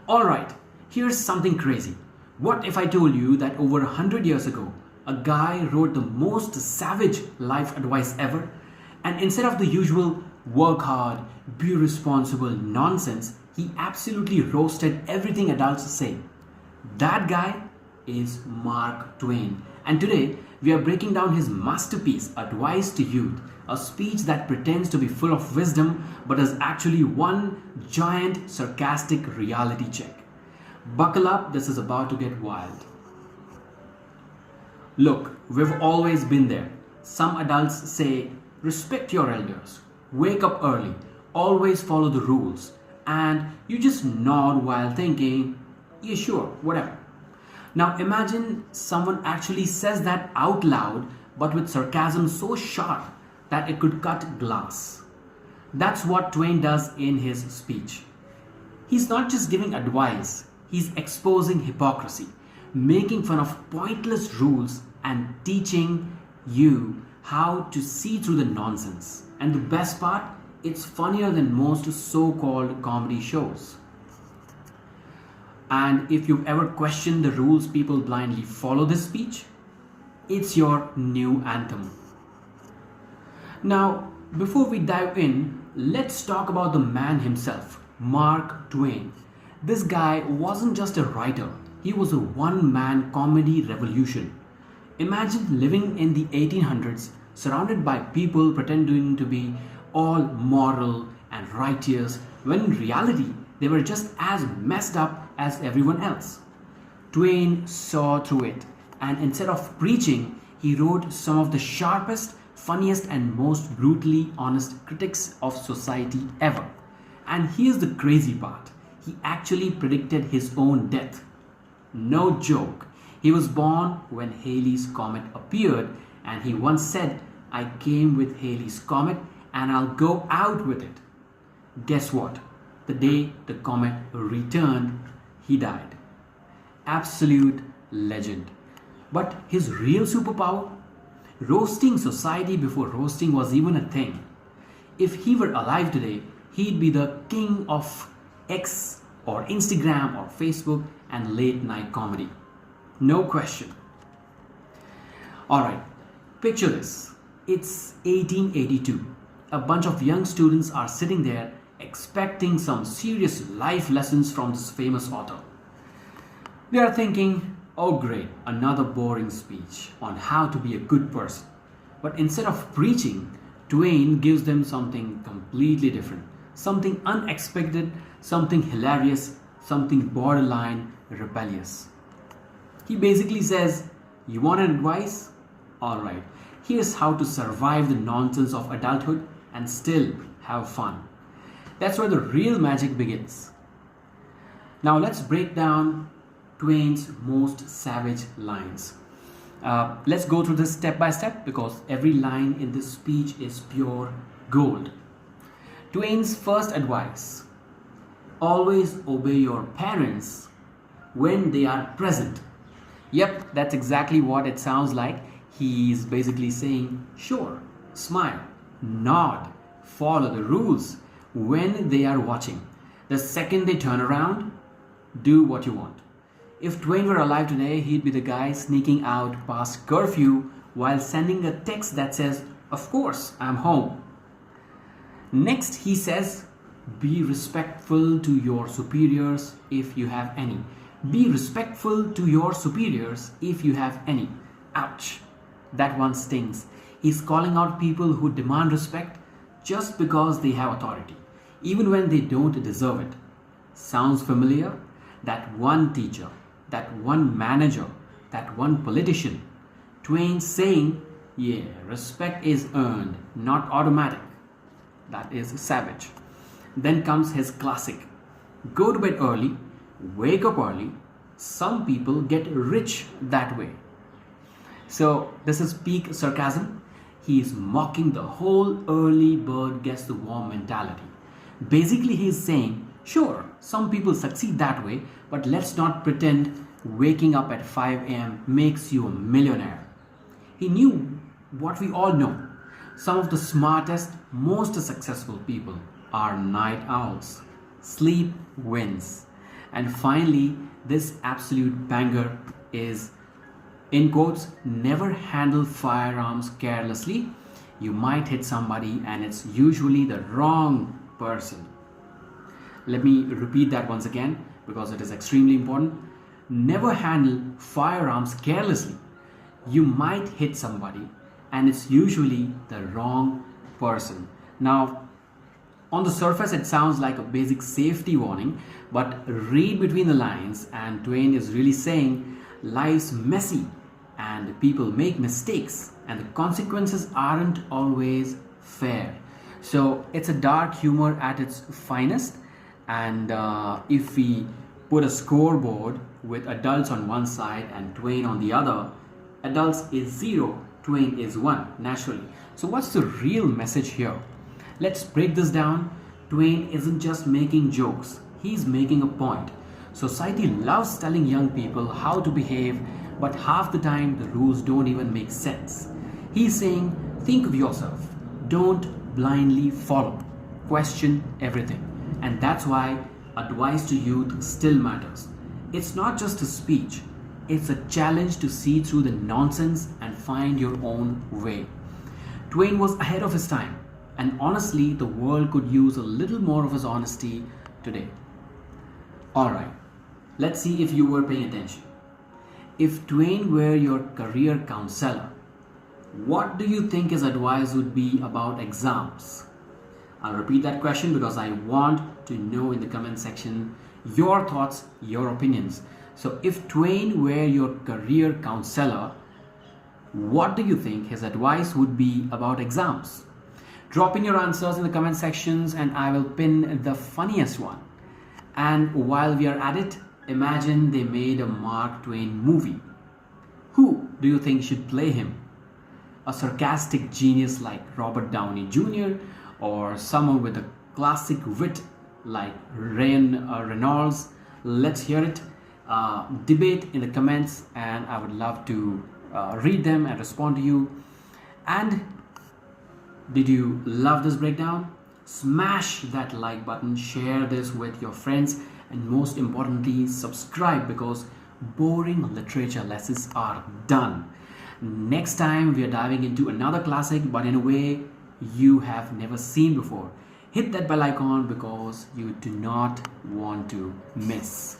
Alright, here's something crazy. What if I told you that over 100 years ago, a guy wrote the most savage life advice ever, and instead of the usual work hard, be responsible nonsense, he absolutely roasted everything adults say. That guy is Mark Twain, and today we are breaking down his masterpiece, Advice to Youth, a speech that pretends to be full of wisdom but is actually one giant sarcastic reality check. Buckle up, this is about to get wild. Look, we've always been there. Some adults say, respect your elders, wake up early, always follow the rules, and you just nod while thinking, yeah, sure, whatever. Now imagine someone actually says that out loud but with sarcasm so sharp that it could cut glass. That's what Twain does in his speech. He's not just giving advice, he's exposing hypocrisy, making fun of pointless rules and teaching you how to see through the nonsense. And the best part, it's funnier than most so-called comedy shows. And if you've ever questioned the rules people blindly follow this speech, it's your new anthem. Now, before we dive in, let's talk about the man himself, Mark Twain. This guy wasn't just a writer, he was a one-man comedy revolution. Imagine living in the 1800s surrounded by people pretending to be all moral and righteous when in reality they were just as messed up as everyone else. Twain saw through it, and instead of preaching, he wrote some of the sharpest, funniest and most brutally honest critics of society ever. And here's the crazy part, he actually predicted his own death. No joke, he was born when Halley's Comet appeared, and he once said, I came with Halley's Comet and I'll go out with it. Guess what? The day the comet returned, he died. Absolute legend. But his real superpower? Roasting society before roasting was even a thing. If he were alive today, he'd be the king of X or Instagram or Facebook and late night comedy. No question. Alright, picture this. It's 1882. A bunch of young students are sitting there expecting some serious life lessons from this famous author. They are thinking, oh great, another boring speech on how to be a good person. But instead of preaching, Twain gives them something completely different, something unexpected, something hilarious, something borderline rebellious. He basically says, you want an advice? Alright, here's how to survive the nonsense of adulthood and still have fun. That's where the real magic begins. Now let's break down Twain's most savage lines. Let's go through this step by step because every line in this speech is pure gold. Twain's first advice: always obey your parents when they are present. Yep, that's exactly what it sounds like. He's basically saying, sure, smile, nod, follow the rules when they are watching. The second they turn around, do what you want. If Twain were alive today, he'd be the guy sneaking out past curfew while sending a text that says, of course, I'm home. Next, he says, be respectful to your superiors if you have any. Be respectful to your superiors if you have any. Ouch, that one stings. He's calling out people who demand respect just because they have authority, even when they don't deserve it. Sounds familiar? That one teacher, that one manager, that one politician. Twain saying, yeah, respect is earned, not automatic. That is savage. Then comes his classic. Go to bed early, wake up early. Some people get rich that way. So this is peak sarcasm. He is mocking the whole early bird gets the worm mentality. Basically, he is saying, sure, some people succeed that way, but let's not pretend waking up at 5 a.m. makes you a millionaire. He knew what we all know. Some of the smartest, most successful people are night owls. Sleep wins. And finally, this absolute banger is, in quotes, never handle firearms carelessly. You might hit somebody and it's usually the wrong person. Let me repeat that once again because it is extremely important. Never handle firearms carelessly. You might hit somebody and it's usually the wrong person. Now, on the surface, it sounds like a basic safety warning, but read between the lines, and Twain is really saying life's messy and people make mistakes and the consequences aren't always fair. So it's a dark humor at its finest. And if we put a scoreboard with adults on one side and Twain on the other, adults is 0, Twain is 1, naturally. So what's the real message here? Let's break this down. Twain isn't just making jokes, he's making a point. Society loves telling young people how to behave, but half the time the rules don't even make sense. He's saying, think of yourself, don't blindly follow, question everything. And that's why advice to youth still matters. It's not just a speech, it's a challenge to see through the nonsense and find your own way. Twain was ahead of his time, and honestly, the world could use a little more of his honesty today. Alright, let's see if you were paying attention. If Twain were your career counselor, what do you think his advice would be about exams? I'll repeat that question because I want to know in the comment section your thoughts, your opinions. So if Twain were your career counselor, what do you think his advice would be about exams? Drop in your answers in the comment sections and I will pin the funniest one. And while we are at it, imagine they made a Mark Twain movie. Who do you think should play him? A sarcastic genius like Robert Downey Jr., or someone with a classic wit like Ryan Reynolds? Let's hear it. Debate in the comments and I would love to read them and respond to you. And did you love this breakdown? Smash that like button, share this with your friends, and most importantly, subscribe because boring literature lessons are done. Next time we are diving into another classic, but in a way you have never seen before. Hit that bell icon because you do not want to miss.